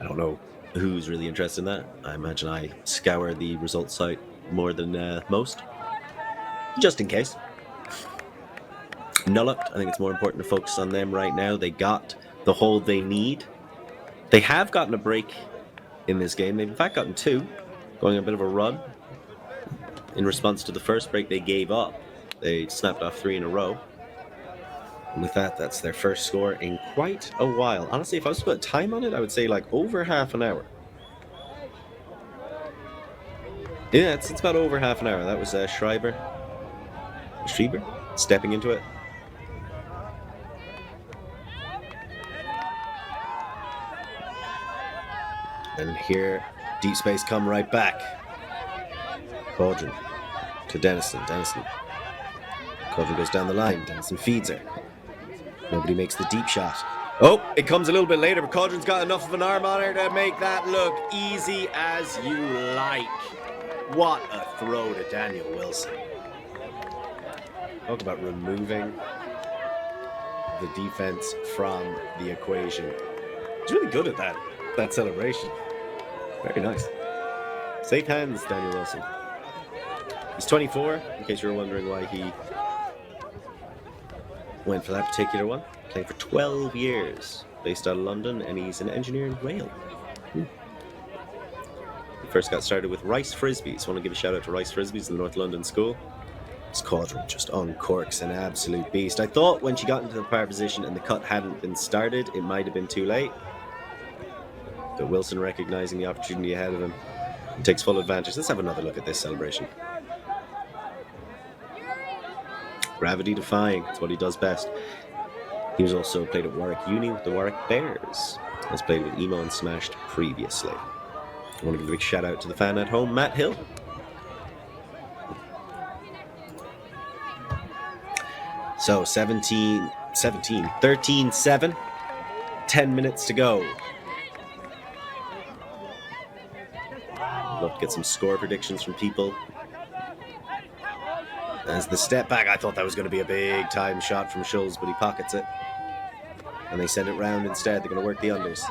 I don't know who's really interested in that. I imagine I scour the results site more than most, just in case. Nullacht, I think it's more important to focus on them right now. They got the hold they need. They have gotten a break in this game. They've in fact gotten two, going a bit of a run. In response to the first break they gave up, they snapped off 3 in a row. And with that, that's their first score in quite a while. Honestly, if I was to put time on it, I would say like over half an hour. Yeah, it's about over half an hour. That was Schreiber stepping into it. And here, Deep Space come right back. Cauldron to Denison. Cauldron goes down the line. Denison feeds her. Nobody makes the deep shot. Oh, it comes a little bit later, but Cauldron's got enough of an arm on her to make that look easy as you like. What a throw to Daniel Wilson. Talk about removing the defense from the equation. He's really good at that celebration. Very nice. Safe hands, Daniel Wilson. He's 24, in case you were wondering why he went for that particular one. Playing for 12 years, based out of London, and he's an engineer in rail. He first got started with Rice Frisbees. I want to give a shout out to Rice Frisbees in the North London school. This Cauldron just uncorks an absolute beast. I thought when she got into the power position and the cut hadn't been started, it might have been too late. But Wilson, recognizing the opportunity ahead of him, takes full advantage. Let's have another look at this celebration. Gravity defying, that's what he does best. He was also played at Warwick Uni with the Warwick Bears. Has played with Emo and Smashed previously. I want to give a big shout out to the fan at home, Matt Hill. So 13-7, 10 minutes to go. Love to get some score predictions from people. As the step back, I thought that was going to be a big time shot from Schulz, but he pockets it. And they send it round instead. They're going to work the unders.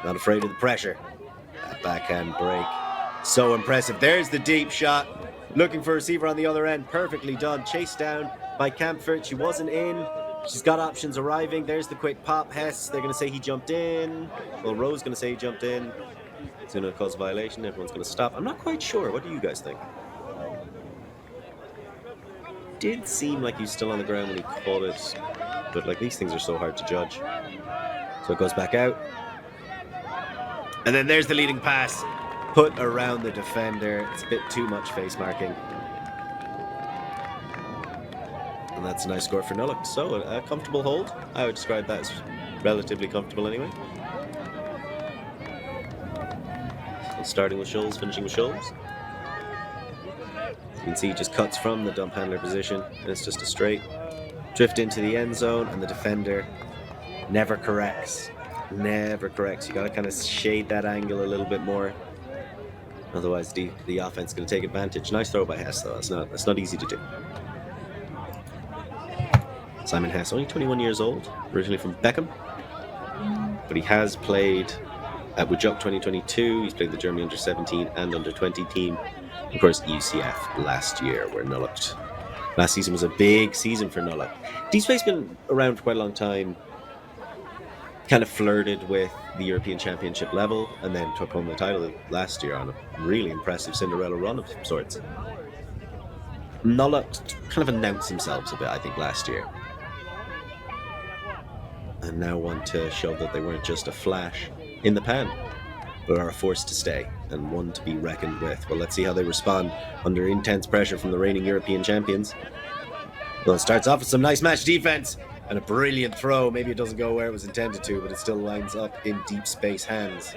Not afraid of the pressure. That backhand break. So impressive. There's the deep shot. Looking for a receiver on the other end. Perfectly done. Chased down by Kampfert. She wasn't in. She's got options arriving. There's the quick pop. Hess, they're going to say he jumped in. Well, Rowe's going to say he jumped in. It's going to cause a violation. Everyone's going to stop. I'm not quite sure. What do you guys think? Did seem like he was still on the ground when he caught it, but like these things are so hard to judge. So it goes back out. And then there's the leading pass. Put around the defender. It's a bit too much face marking. And that's a nice score for Nullacht. So a comfortable hold. I would describe that as relatively comfortable anyway. Starting with Schulz, finishing with Schulz. You can see he just cuts from the dump handler position, and it's just a straight drift into the end zone, and the defender never corrects. Never corrects. You got to kind of shade that angle a little bit more. Otherwise, the offense is going to take advantage. Nice throw by Hess, though. It's not easy to do. Simon Hess, only 21 years old, originally from Beckham. But he has played at Wujuk 2022. He's played the Germany under-17 and under-20 team. Of course, EUCF last year, where Nullacht. Last season was a big season for Nullacht. Deep Space been around for quite a long time. Kind of flirted with the European Championship level, and then took home the title last year on a really impressive Cinderella run of sorts. Nullacht kind of announced themselves a bit, I think, last year. And now want to show that they weren't just a flash in the pan, but are a force to stay and one to be reckoned with. Well, let's see how they respond under intense pressure from the reigning European champions. Well, it starts off with some nice match defense and a brilliant throw. Maybe it doesn't go where it was intended to, but it still lines up in Deep Space hands.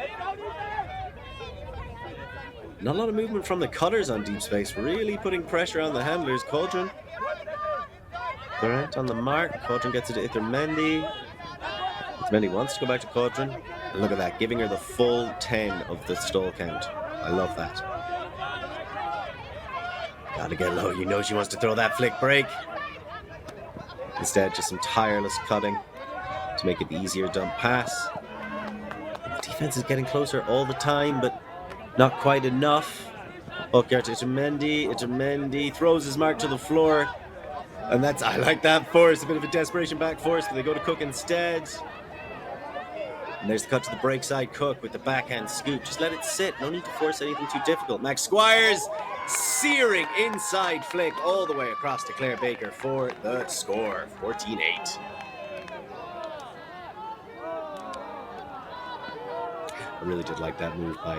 Not a lot of movement from the cutters on Deep Space, really putting pressure on the handlers. Cauldron. Durant on the mark. Cauldron gets it to Ithermendi. Ithermendi wants to go back to Cauldron. And look at that, giving her the full 10 of the stall count. I love that. Gotta get low. You know she wants to throw that flick break. Instead, just some tireless cutting to make it the easier dump pass. The defense is getting closer all the time, but not quite enough. Hookert to Ithermendi throws his mark to the floor. And that's, I like that force, a bit of a desperation back force, but they go to Cook instead. And there's the cut to the break side. Cook with the backhand scoop. Just let it sit. No need to force anything too difficult. Max Squires searing inside flick all the way across to Claire Baker for the score. 14-8. I really did like that move by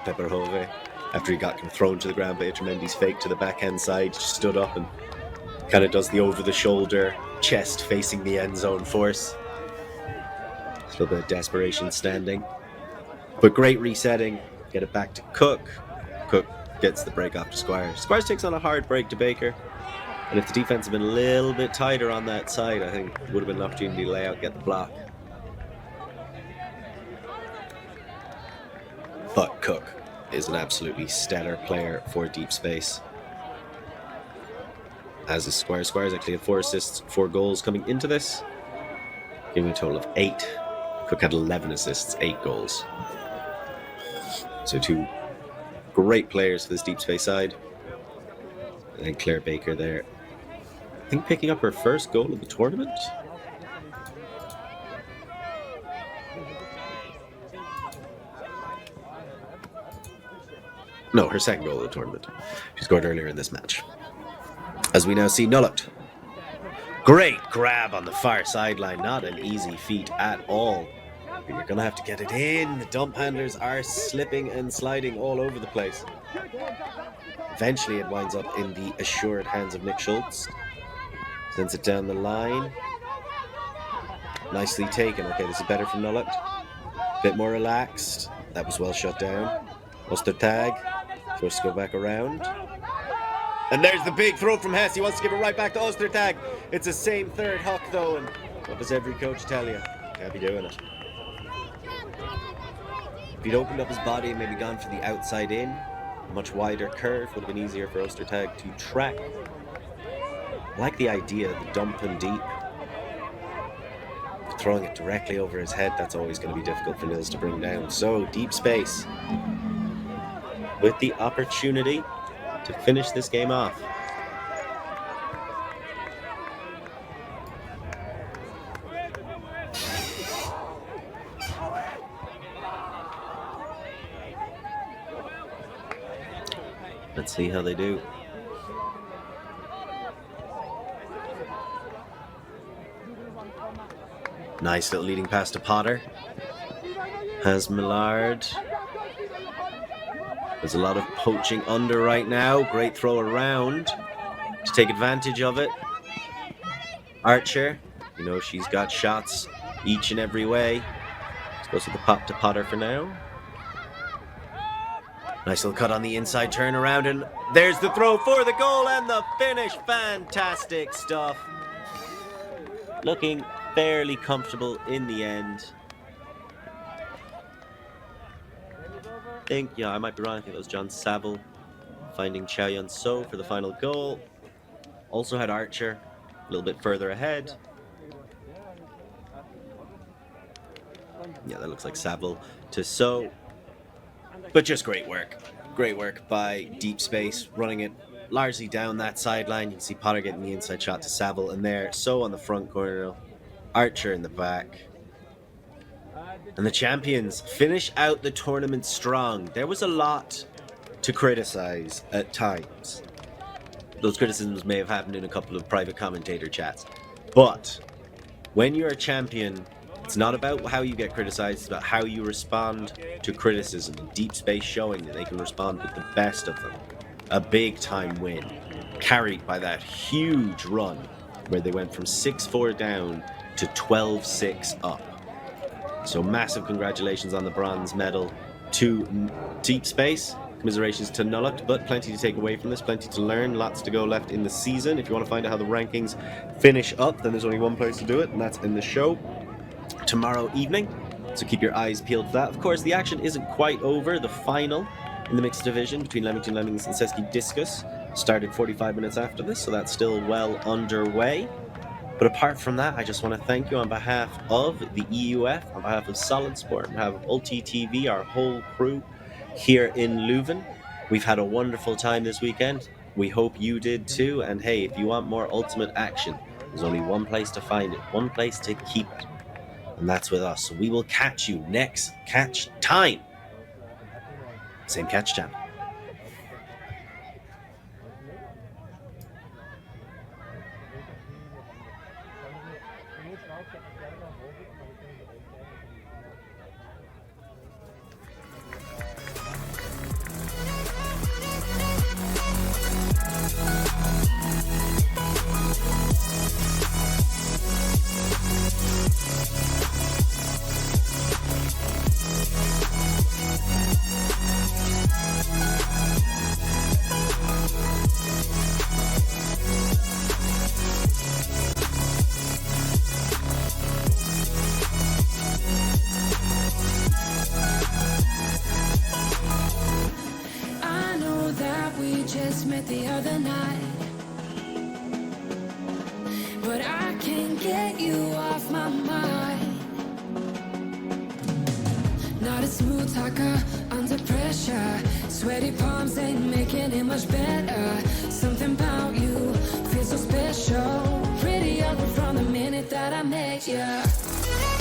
Pepperhove. After he got thrown to the ground by Ithermendi's fake to the backhand side, just stood up and kind of does the over-the-shoulder, chest facing the end zone force. A little bit of desperation standing. But great resetting. Get it back to Cook. Cook gets the break off to Squires. Squires takes on a hard break to Baker. And if the defense had been a little bit tighter on that side, I think it would have been an opportunity to lay out, get the block. But Cook is an absolutely stellar player for Deep Space. As is Squires. Squires actually had 4 assists, 4 goals coming into this, giving a total of 8. Cook had 11 assists, 8 goals. So 2 great players for this Deep Space side. And then Claire Baker there, I think picking up her first goal of the tournament. No, her second goal of the tournament. She scored earlier in this match. As we now see Nullacht. Great grab on the far sideline. Not an easy feat at all. But you're going to have to get it in. The dump handlers are slipping and sliding all over the place. Eventually it winds up in the assured hands of Nick Schultz. Sends it down the line. Nicely taken. Okay, this is better from Nullacht. Bit more relaxed. That was well shut down. Ostertag. Forced to go back around. And there's the big throw from Hess. He wants to give it right back to Ostertag. It's the same third huck though, and what does every coach tell you? Can't be doing it. If he'd opened up his body and maybe gone for the outside in, a much wider curve would have been easier for Ostertag to track. I like the idea, the dump and deep. Throwing it directly over his head, that's always going to be difficult for Nils to bring down. So, Deep Space with the opportunity to finish this game off. Let's see how they do. Nice little leading pass to Potter. Has Millard. There's a lot of poaching under right now. Great throw around to take advantage of it. Archer, you know, she's got shots each and every way. Let's go to the pop to Potter for now. Nice little cut on the inside turnaround, and there's the throw for the goal and the finish. Fantastic stuff. Looking fairly comfortable in the end. I might be wrong. I think that was John Saville finding Chow Yun So for the final goal. Also had Archer a little bit further ahead. Yeah, that looks like Saville to So. But just great work. Great work by Deep Space, running it largely down that sideline. You can see Potter getting the inside shot to Saville, and there, So on the front corner, Archer in the back. And the champions finish out the tournament strong. There was a lot to criticize at times. Those criticisms may have happened in a couple of private commentator chats. But when you're a champion, it's not about how you get criticized, it's about how you respond to criticism. Deep Space showing that they can respond with the best of them. A big time win, carried by that huge run where they went from 6-4 down to 12-6 up. So massive congratulations on the bronze medal to Deep Space. Commiserations to Nullacht, but plenty to take away from this, plenty to learn, lots to go left in the season. If you want to find out how the rankings finish up, then there's only one place to do it, and that's in the show tomorrow evening. So keep your eyes peeled for that. Of course, the action isn't quite over. The final in the mixed division between Leamington Lemmings and Seski Discus started 45 minutes after this, so that's still well underway. But apart from that, I just want to thank you on behalf of the EUF, on behalf of Solid Sport, on behalf of Ulti TV, our whole crew here in Leuven. We've had a wonderful time this weekend. We hope you did too. And hey, if you want more ultimate action, there's only one place to find it, one place to keep it. And that's with us. So we will catch you next catch time. Same catch channel. Met the other night, but I can't get you off my mind. Not a smooth talker under pressure. Sweaty palms ain't making it much better. Something about you feels so special. Pretty up from the minute that I met you.